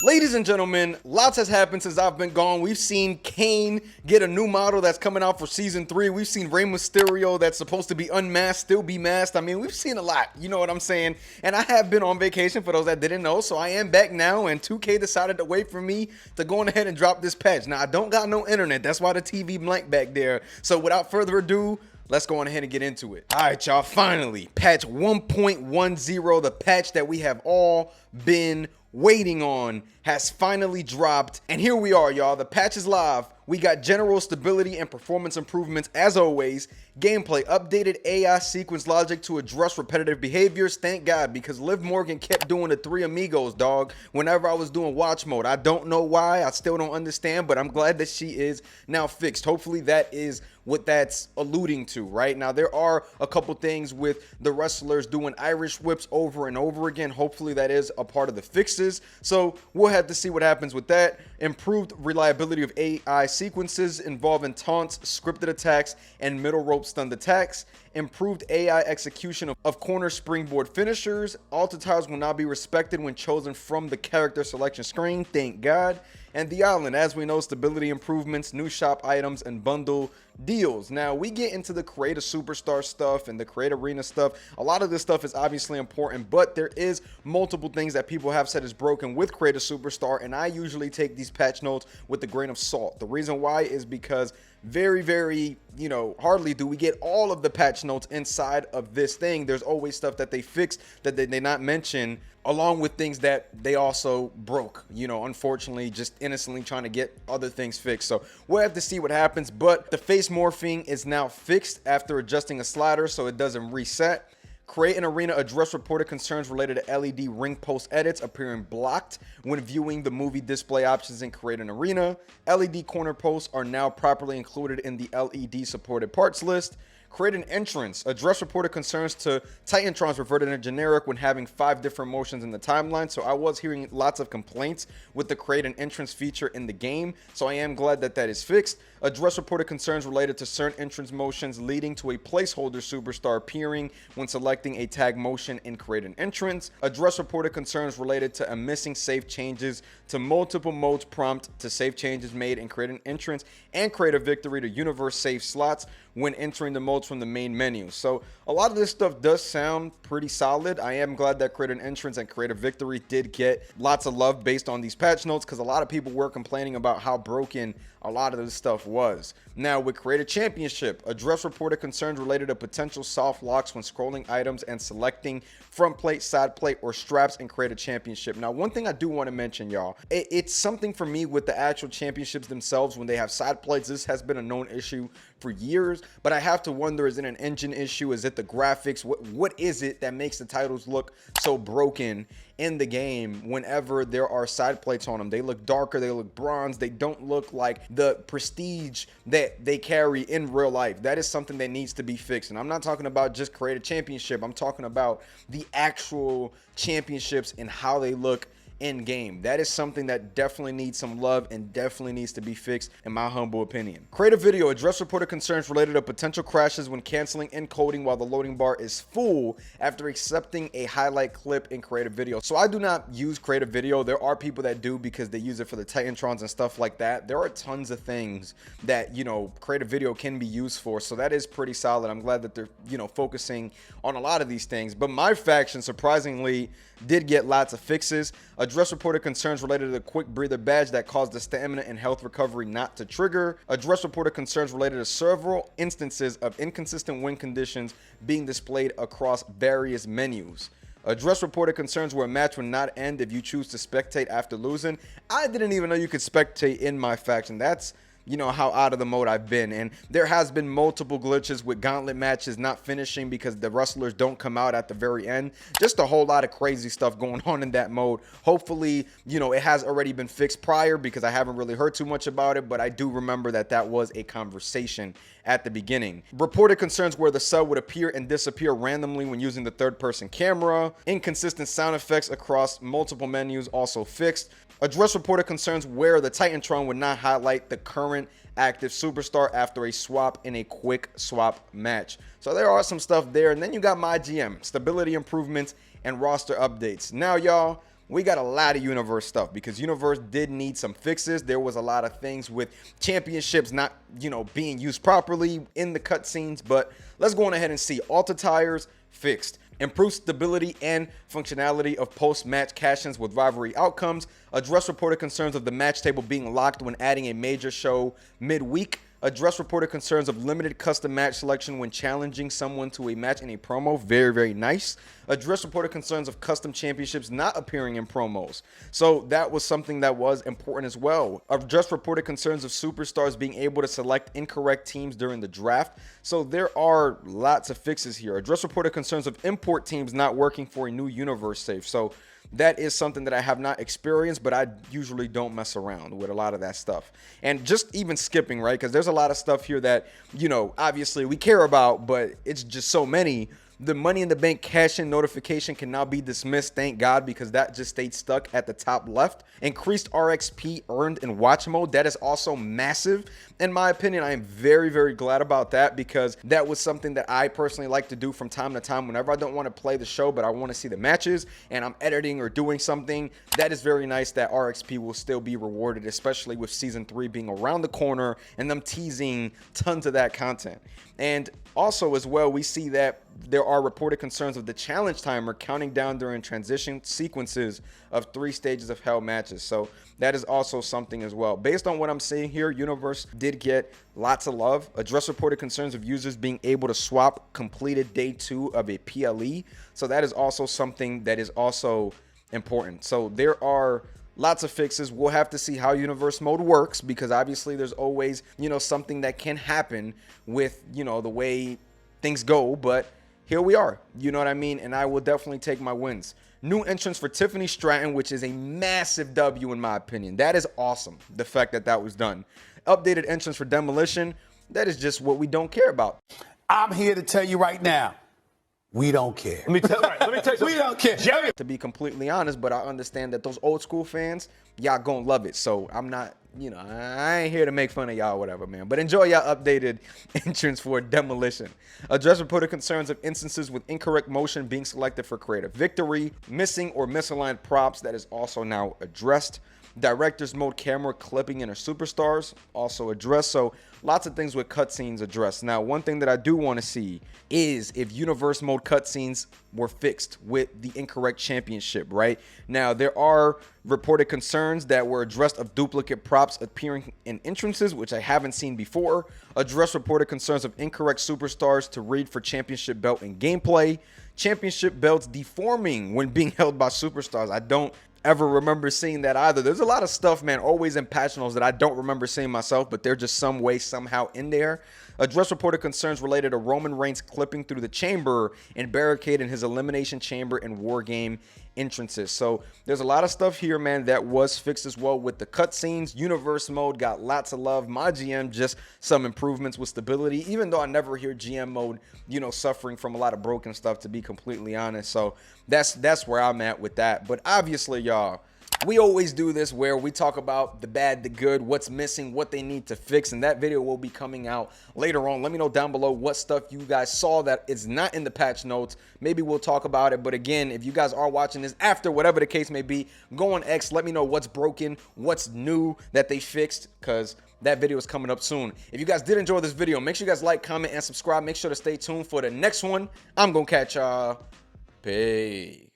Ladies and gentlemen, lots has happened since I've been gone. We've seen Kane get a new model that's coming out for Season 3. We've seen Rey Mysterio that's supposed to be unmasked, still be masked. I mean, we've seen a lot, you know what I'm saying? And I have been on vacation for those that didn't know, so I am back now, and 2K decided to wait for me to go on ahead and drop this patch. Now, I don't got no internet. That's why the TV blank back there. So without further ado, let's go on ahead and get into it. All right, y'all, finally, patch 1.10, the patch that we have all been waiting on, has finally dropped. And here we are, y'all. The patch is live. We got general stability and performance improvements as always. Gameplay, updated AI sequence logic to address repetitive behaviors. Thank God, because Liv Morgan kept doing the Three Amigos, dog, whenever I was doing watch mode. I don't know why. I still don't understand, but I'm glad that she is now fixed. Hopefully that is what that's alluding to. Right now, there are a couple things with the wrestlers doing Irish whips over and over again. Hopefully that is a part of the fixes. So we'll have to see what happens with that. Improved reliability of AI sequences involving taunts, scripted attacks, and middle rope stunned attacks. Improved AI execution of corner springboard finishers. Alter tiles will now be respected when chosen from the character selection screen. Thank God. And the island, as we know, stability improvements, new shop items, and bundle deals. Now, we get into the Create a Superstar stuff and the Create Arena stuff. A lot of this stuff is obviously important, but there is multiple things that people have said is broken with Create a Superstar, and I usually take these patch notes with a grain of salt. The reason why is because very, hardly do we get all of the patch notes inside of this thing. There's always stuff that they fix that they not mention, along with things that they also broke, unfortunately, just innocently trying to get other things fixed. So we'll have to see what happens, but the face morphing is now fixed after adjusting a slider so it doesn't reset. Create an arena, address reported concerns related to LED ring post edits appearing blocked when viewing the movie display options in Create an Arena. LED corner posts are now properly included in the LED supported parts list. Create an entrance, address reported concerns to Titantrons reverted to generic when having 5 different motions in the timeline. So I was hearing lots of complaints with the create an entrance feature in the game, so I am glad that that is fixed. Address reported concerns related to certain entrance motions leading to a placeholder superstar appearing when selecting a tag motion in create an entrance. Address reported concerns related to a missing save changes to multiple modes prompt to save changes made in create an entrance and create a victory to universe save slots when entering the modes from the main menu. So a lot of this stuff does sound pretty solid. I am glad that create an entrance and create a victory did get lots of love based on these patch notes, because a lot of people were complaining about how broken a lot of this stuff was. Now, with Create a Championship, address reported concerns related to potential soft locks when scrolling items and selecting front plate, side plate, or straps in Create a Championship. Now, one thing I do want to mention, y'all, it's something for me with the actual championships themselves when they have side plates. This has been a known issue for years, but I have to wonder, is it an engine issue? Is it the graphics? What is it that makes the titles look so broken in the game whenever there are side plates on them? They look darker, they look bronze, they don't look like the prestige that they carry in real life. That is something that needs to be fixed. And I'm not talking about just Create a Championship, I'm talking about the actual championships and how they look in game. That is something that definitely needs some love and definitely needs to be fixed, in my humble opinion. Create a video, address reported concerns related to potential crashes when canceling encoding while the loading bar is full after accepting a highlight clip in Create a Video. So I do not use Create a Video. There are people that do because they use it for the Titantrons and stuff like that. There are tons of things that, Create a Video can be used for. So that is pretty solid. I'm glad that they're, focusing on a lot of these things. But MyFaction, surprisingly, did get lots of fixes. Address reported concerns related to the quick breather badge that caused the stamina and health recovery not to trigger. Address reported concerns related to several instances of inconsistent win conditions being displayed across various menus. Address reported concerns where a match would not end if you choose to spectate after losing. I didn't even know you could spectate in MyFaction. That's how out of the mode I've been. And there has been multiple glitches with gauntlet matches not finishing because the wrestlers don't come out at the very end. Just a whole lot of crazy stuff going on in that mode. Hopefully, it has already been fixed prior, because I haven't really heard too much about it, but I do remember that that was a conversation at the beginning. Reported concerns where the sub would appear and disappear randomly when using the third-person camera. Inconsistent sound effects across multiple menus also fixed. Address reported concerns where the Titantron would not highlight the current active superstar after a swap in a quick swap match. So there are some stuff there. And then you got MyGM, stability improvements and roster updates. Now, y'all, we got a lot of Universe stuff because Universe did need some fixes. There was a lot of things with championships not, being used properly in the cutscenes, but let's go on ahead and see. Alta tires fixed. Improved stability and functionality of post-match cash-ins with rivalry outcomes. Address reported concerns of the match table being locked when adding a major show midweek. Address reported concerns of limited custom match selection when challenging someone to a match in a promo. Very, very nice. Address reported concerns of custom championships not appearing in promos. So that was something that was important as well. Address reported concerns of superstars being able to select incorrect teams during the draft. So there are lots of fixes here. Address reported concerns of import teams not working for a new universe save. So that is something that I have not experienced, but I usually don't mess around with a lot of that stuff. And just even skipping, right? Because there's a lot of stuff here that, obviously we care about, but it's just so many. The Money in the Bank cash-in notification can now be dismissed, thank God, because that just stayed stuck at the top left. Increased RXP earned in watch mode. That is also massive. In my opinion, I am very, very glad about that because that was something that I personally like to do from time to time whenever I don't want to play the show, but I want to see the matches and I'm editing or doing something. That is very nice that RXP will still be rewarded, especially with Season 3 being around the corner and them teasing tons of that content. And also as well, we see that there are reported concerns of the challenge timer counting down during transition sequences of 3 stages of hell matches. So that is also something as well. Based on what I'm seeing here, Universe did get lots of love. Address reported concerns of users being able to swap completed day 2 of a PLE. So that is also something that is also important. So there are lots of fixes. We'll have to see how Universe mode works because obviously there's always, something that can happen with, the way things go, but here we are, you know what I mean? And I will definitely take my wins. New entrance for Tiffany Stratton, which is a massive W in my opinion. That is awesome, the fact that that was done. Updated entrance for Demolition, that is just what we don't care about. I'm here to tell you right now, we don't care. Let me tell you something. We don't care. Jerry. To be completely honest, but I understand that those old school fans, y'all gonna love it. So I'm not, I ain't here to make fun of y'all or whatever, man. But enjoy y'all updated entrance for Demolition. Address reported concerns of instances with incorrect motion being selected for creative victory. Missing or misaligned props, that is also now addressed. Director's mode camera clipping in our superstars, also addressed. So lots of things with cutscenes addressed. Now, one thing that I do want to see is if universe mode cutscenes were fixed with the incorrect championship, right? Now, there are reported concerns that were addressed of duplicate props appearing in entrances, which I haven't seen before. Address reported concerns of incorrect superstars to read for championship belt in gameplay. Championship belts deforming when being held by superstars. I don't ever remember seeing that either. There's a lot of stuff, man, always in patch notes that I don't remember seeing myself, but they're just some way, somehow in there. Address reported concerns related to Roman Reigns clipping through the chamber and barricade in his elimination chamber and war game entrances. So there's a lot of stuff here, man, that was fixed as well with the cutscenes. Universe mode got lots of love. MyGM, just some improvements with stability, even though I never hear GM mode, suffering from a lot of broken stuff, to be completely honest. So that's where I'm at with that. But obviously, y'all, we always do this where we talk about the bad, the good, what's missing, what they need to fix, and that video will be coming out later on. Let me know down below what stuff you guys saw that is not in the patch notes. Maybe we'll talk about it, but again, if you guys are watching this after, whatever the case may be, go on X, let me know what's broken, what's new that they fixed, because that video is coming up soon. If you guys did enjoy this video, make sure you guys like, comment, and subscribe. Make sure to stay tuned for the next one. I'm gonna catch y'all. Peace.